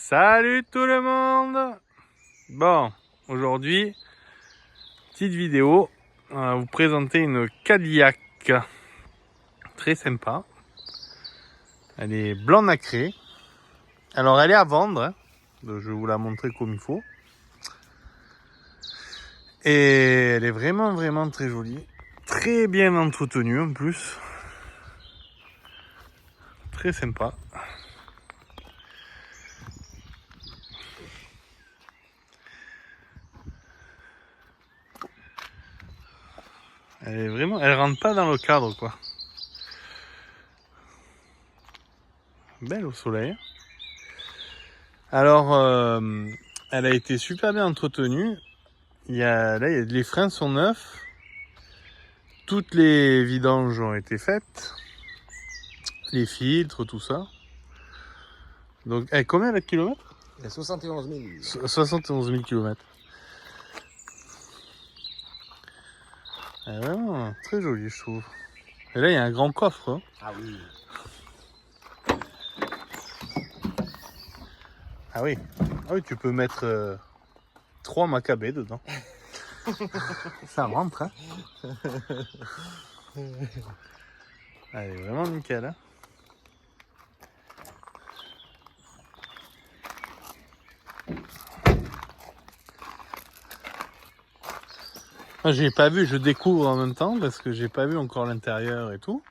Salut tout le monde. Bon, aujourd'hui, petite vidéo. On va vous présenter une Cadillac très sympa. Elle est blanc nacré. Alors elle est à vendre, hein. Donc, je vais vous la montrer comme il faut. Et elle est vraiment très jolie. Très bien entretenue en plus. Très sympa. Elle rentre pas dans le cadre quoi. Belle au soleil. Alors, elle a été super bien entretenue. Les freins sont neufs. Toutes les vidanges ont été faites. Les filtres, tout ça. Donc, combien de kilomètres? Il y a 71 000. 71 000 kilomètres. Vraiment très joli, je trouve. Et là, il y a un grand coffre. Hein. Ah oui. Ah oui. Ah oui, tu peux mettre 3 macabées dedans. Ça rentre, hein. Elle est vraiment nickel, hein. Moi, j'ai pas vu, je découvre en même temps parce que j'ai pas vu encore l'intérieur et tout.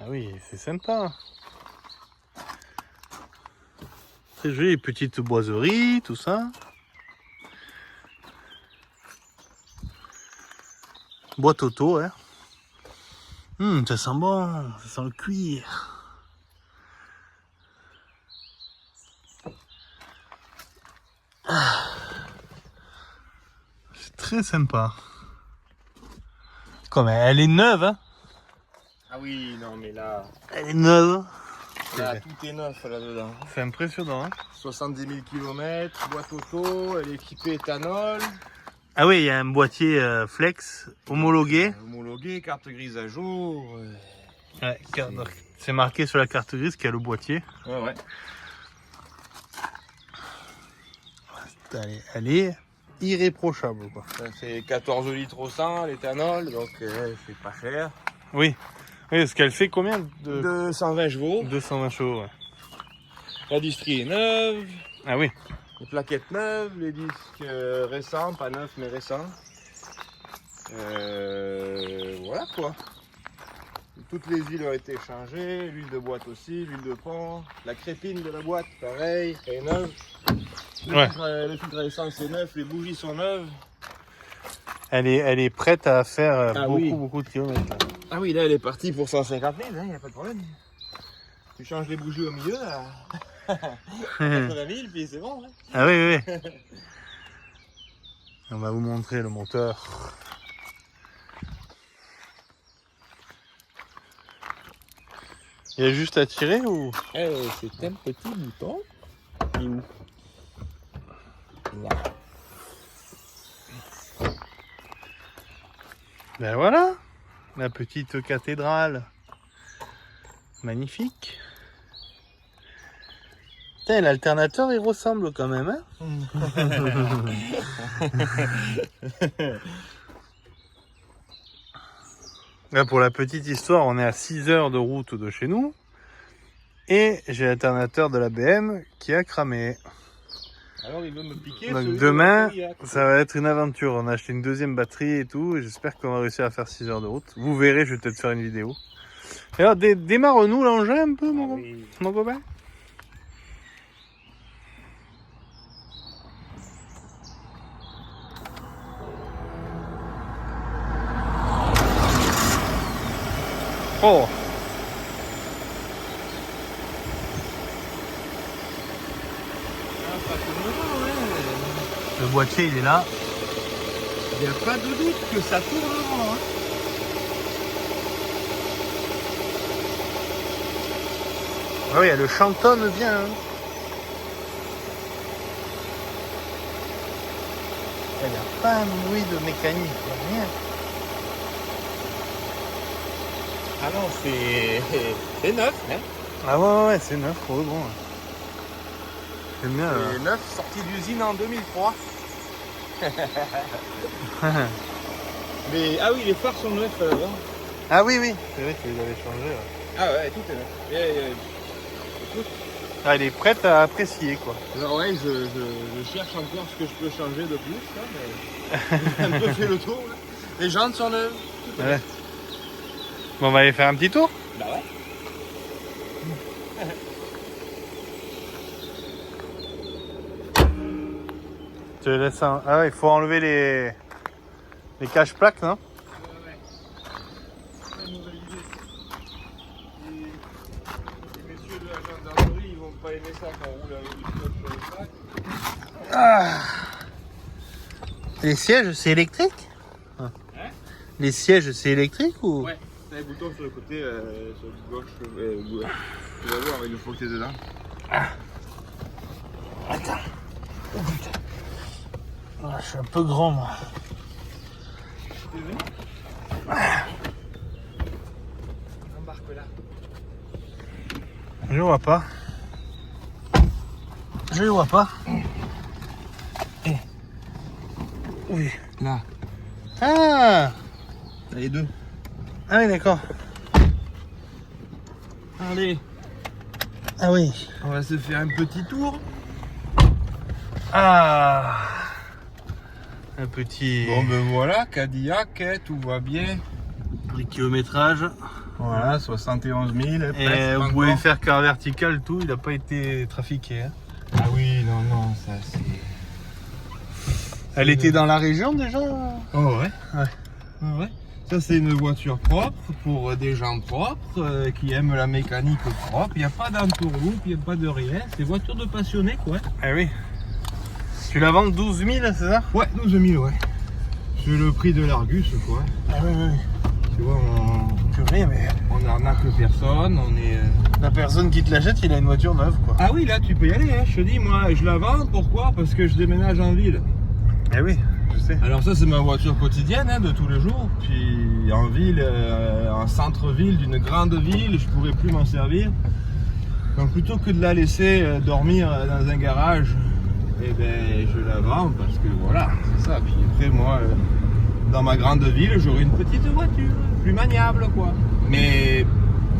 Ah oui, c'est sympa. Très joli, petite boiserie, tout ça. Boîte auto, hein. Ça sent bon, ça sent le cuir. C'est très sympa. Comme elle est neuve, hein. Ah oui, non mais là, Elle est neuve. tout est neuf là-dedans. C'est impressionnant, hein. 70 000 km, boîte auto, elle est équipée éthanol. Ah oui, il y a un boîtier flex homologué. Homologué, carte grise à jour. Ouais, c'est marqué sur la carte grise qu'il y a le boîtier. Ouais. Elle est irréprochable, quoi. Ça fait 14 litres au 100 l'éthanol, donc c'est pas cher. Oui, parce qu'elle fait combien de 220 chevaux. 220 chevaux, ouais. La distrie est neuve. Ah oui. Les plaquettes neuves, les disques récents, pas neufs mais récents. Voilà quoi. Toutes les huiles ont été changées, l'huile de boîte aussi, l'huile de pont, la crépine de la boîte, pareil, elle est neuve. Le filtre à essence est neuf, les bougies sont neuves. Elle est prête à faire beaucoup de kilomètres. Là. Ah oui, là elle est partie pour 150 000, il n'y a pas de problème. Tu changes les bougies au milieu, là. 80 000, puis c'est bon. Hein. Ah oui. On va vous montrer le moteur. Il y a juste à tirer ou? C'est un petit bouton. Il est où? Là. Ben voilà, la petite cathédrale. Magnifique. Putain, l'alternateur il ressemble quand même, hein. Là, pour la petite histoire, on est à 6 heures de route de chez nous. Et j'ai l'alternateur de la BM qui a cramé. Alors il veut me piquer. Donc demain, ça va être une aventure. On a acheté une deuxième batterie et tout. Et j'espère qu'on va réussir à faire 6 heures de route. Vous verrez, je vais peut-être faire une vidéo. Et alors, démarre-nous l'engin un peu, mon copain. Oh! Le boîtier il est là. Il n'y a pas de doute que ça tourne rond. Hein. Ah oui, elle chantonne bien. Hein. Il n'y a pas un bruit de mécanique, rien. Ah non, c'est neuf, hein. Ah ouais, c'est neuf, trop bon. J'aime bien. C'est neuf, sorti d'usine en 2003. Mais, ah oui, les phares sont neufs là-bas. Ah oui, c'est vrai que vous avez changé. Ouais. Ah ouais, tout est neuf. Écoute, Ah, il est prêt à apprécier, quoi. alors ouais, je cherche encore ce que je peux changer de plus, là, mais j'ai un peu fait le tour. Là. Les jantes sont neuves. Tout est Ouais. neuf. Bon, on va aller faire un petit tour. Bah ouais. Je te laisse un... Ah ouais, il faut enlever les cache-plaques, non? Très mauvaise idée. Les messieurs de la gendarmerie, ils vont pas aimer ça quand on roule avec du scotch sur les plaques. Ah. Les sièges, c'est électrique? Hein? Les sièges, c'est électrique ou? Ouais, t'as les boutons sur le côté, sur le gauche. Tu vas voir, il faut que t'es dedans. Attends. Oh putain. Ah, je suis un peu grand, moi. T'es venu? Embarque là. Je vois pas. Je vois pas. Oui. Là. Ah. T'as les deux. Ah oui, d'accord. Allez, Ah oui. on va se faire un petit tour. Ah. Un petit... Bon ben voilà, Cadillac, tout va bien. Le kilométrage. Voilà, 71 000. Et vous pouvez faire car vertical, tout, il n'a pas été trafiqué. Hein. Ah oui, non, ça c'est... Elle était dans la région déjà? Oh ouais. Ouais. Ah ouais. Ça c'est une voiture propre pour des gens propres qui aiment la mécanique propre. Il n'y a pas d'entourloupe, il n'y a pas de rien. C'est voiture de passionné quoi. Ah oui. Tu la vends 12 000, c'est ça? Ouais, 12 000 ouais. C'est le prix de l'Argus quoi. Ah oui. Tu vois, Purée, mais on n'arnaque personne, on est... la personne qui te l'achète, il a une voiture neuve quoi. Ah oui, là tu peux y aller, hein. Je te dis, moi je la vends, pourquoi? Parce que je déménage en ville. Ah oui, je sais. Alors ça c'est ma voiture quotidienne hein, de tous les jours. Puis en ville, en centre-ville d'une grande ville, je pourrais plus m'en servir. Donc plutôt que de la laisser dormir dans un garage, eh ben je la vends parce que voilà, c'est ça. Puis après moi, dans ma grande ville, j'aurai une petite voiture, plus maniable quoi. Mais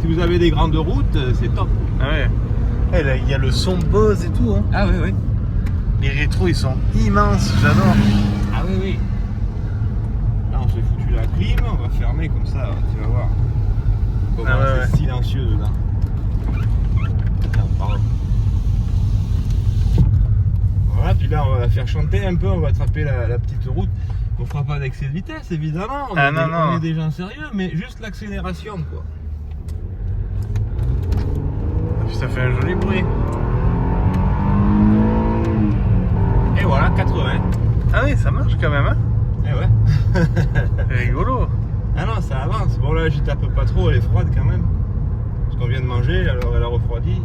si vous avez des grandes routes, c'est top. Ah ouais. Eh, là, il y a le son Bose et tout. Hein. Ah oui, oui. Les rétros, ils sont immenses, j'adore. Ah oui, oui. Là, on s'est foutu la clim, on va fermer comme ça, tu vas voir. Comment c'est silencieux dedans. Tiens, pardon. Voilà, puis là, on va la faire chanter un peu, on va attraper la petite route. On fera pas d'excès de vitesse, évidemment. On est des gens sérieux, mais juste l'accélération, quoi. Et puis ça fait un joli bruit. Et voilà, 80. Ah oui, ça marche quand même, hein? Eh ouais. C'est rigolo. Ah non, ça avance. Bon là, je tape pas trop, elle est froide quand même. Parce qu'on vient de manger, alors elle a refroidi.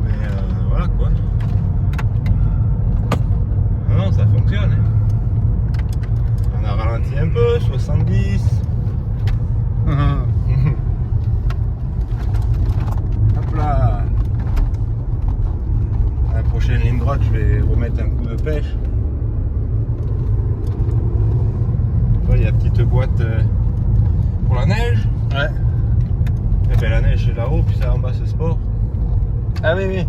Mais voilà quoi. Ah non, ça fonctionne. Hein. On a ralenti un peu, 70. Hop là. À la prochaine ligne droite, je vais remettre un coup de pêche. Il y a la petite boîte pour la neige. Ouais. Et bien la neige c'est là-haut, puis ça en bas c'est sport. Ah oui, oui.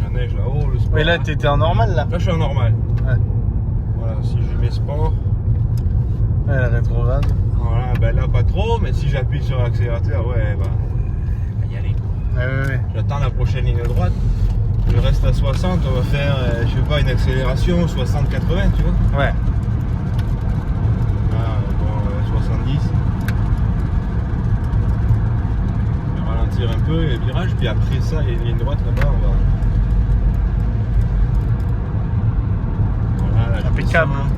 La neige là-haut, le sport. Mais là, t'étais en normal, là? Là je suis en normal. Ouais. Voilà, si je mets sport. Ouais, la rétrograde. Voilà, ben là pas trop, mais si j'appuie sur l'accélérateur, ouais, bah, y aller. Ouais, ouais, ouais. J'attends la prochaine ligne droite. Je reste à 60, on va faire, je sais pas, une accélération 60-80, tu vois. Ouais. Ah, bon, 70. Je vais ralentir un peu les virages, puis après ça, il y a une ligne droite là-bas, on va. Voilà, là, je Impeccable. descends.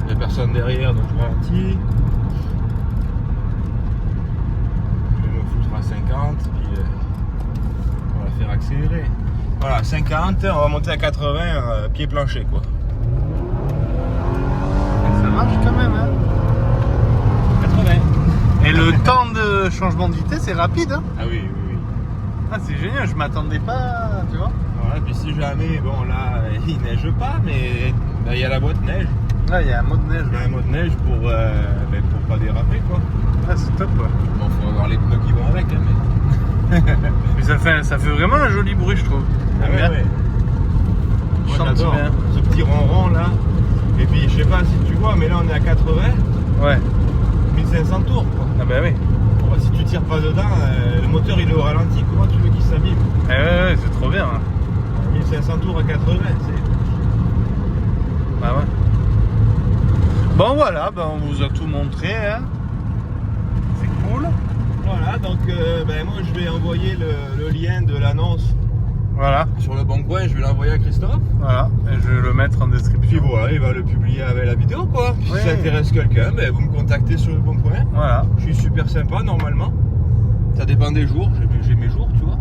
Il n'y a personne derrière, donc je ralentis. Je vais me foutre à 50, puis on va faire accélérer. Voilà, 50, on va monter à 80, pied plancher quoi. Ça marche quand même, hein? 80. temps de changement de vitesse est rapide. Hein. Ah oui, oui, oui. Ah, c'est génial, je m'attendais pas, tu vois. Voilà, puis si jamais, bon là, il neige pas, mais il y a la boîte neige. Là, il y a un mode neige. Il y a un mode neige pour pas déraper, quoi. Ah, c'est top, quoi. Bon, faut avoir les pneus qui vont avec, hein, mais... Mais ça fait vraiment un joli bruit, je trouve. Ah ouais, ouais. Moi, Chante j'adore bien. ce petit ronron là. Et puis, je sais pas si tu vois, mais là, on est à 80, Ouais. 1500 tours, quoi. Ah bah oui. Bon, si tu tires pas dedans, le moteur, il est au ralenti. Comment tu veux qu'il s'abîme? Eh ouais, c'est trop bien. Hein. 1500 tours à 80, c'est... Bah ouais. Bon, voilà, ben, on vous a tout montré. Hein. C'est cool. Voilà, donc moi, je vais envoyer le lien de l'annonce Voilà. sur le bon coin. Je vais l'envoyer à Christophe. Voilà. Et je vais le mettre en Puis description. voilà, il va le publier avec la vidéo, quoi. Oui. Si ça intéresse quelqu'un, vous me contactez sur le bon coin. Voilà. Je suis super sympa normalement. Ça dépend des jours, j'ai mes jours, tu vois.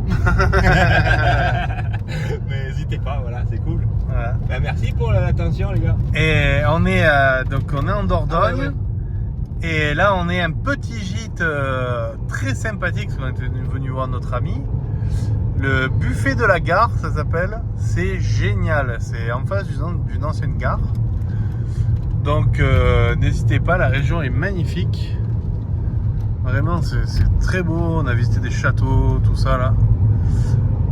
Mais n'hésitez pas, voilà, c'est cool. Voilà. Ben, merci pour l'attention, les gars. Et on est en Dordogne. Ah ouais, ouais. Et là, on est un petit gîte très sympathique, parce qu'on est venu voir notre ami. Le buffet de la gare, ça s'appelle. C'est génial. C'est en face d'une ancienne gare. Donc, n'hésitez pas, la région est magnifique. Vraiment, c'est très beau. On a visité des châteaux, tout ça là.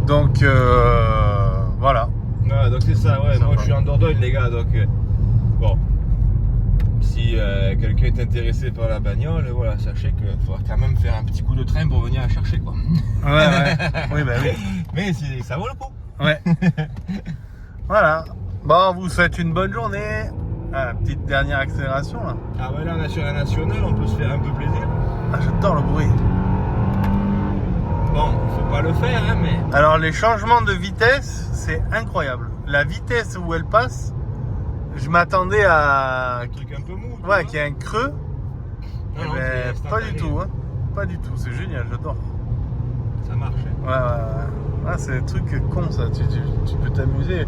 Donc, voilà. Voilà, donc c'est ça, ouais. Sympa. Moi, je suis en Dordogne, les gars, donc bon. Si quelqu'un est intéressé par la bagnole, voilà, sachez qu'il faudra quand même faire un petit coup de train pour venir la chercher, quoi. Ouais, ouais. Oui, bah oui. Mais ça vaut le coup. Ouais. Voilà. Bon, on vous souhaite une bonne journée. Ah, petite dernière accélération là. Ah ouais, là, on est sur la nationale, on peut se faire un peu plaisir. Ah, j'adore le bruit. Bon, faut pas le faire, hein, mais... Alors, les changements de vitesse, c'est incroyable. La vitesse où elle passe, je m'attendais à. Un truc un peu mou. tu Ouais, vois. qu'il y ait un creux. Non, Eh non, ben, c'est pas instantané. du tout, hein. Pas du tout, c'est génial, j'adore. Ça marche. Hein. Ouais, ouais, ouais. Ah, c'est des trucs cons ça, tu peux t'amuser.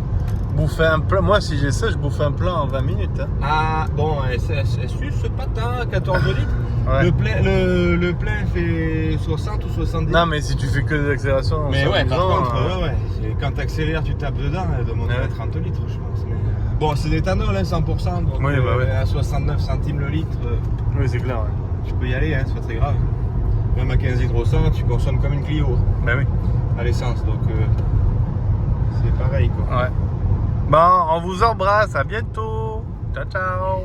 Bouffer un plat, moi si j'ai ça, je bouffe un plat en 20 minutes. Hein. Ah, bon, elle suce pas tant, 14 litres. Ouais. Le plein fait 60 ou 70. Non, mais si tu fais que des accélérations, mais ouais, par s'amusant, contre, ouais. Quand t'accélères, tu tapes dedans, elle doit monter Ouais. à 30 litres, je pense. Mais, bon, c'est d'éthanol, hein, 100%. Donc, Oui, bah ouais. à 69 centimes le litre, Oui, c'est clair, ouais. tu peux y aller, hein, c'est pas très grave. Même à 15 litres au 100, tu consommes comme une Clio Bah oui. à l'essence. Donc, c'est pareil, quoi. Ouais. Bon, on vous embrasse, à bientôt. Ciao, ciao.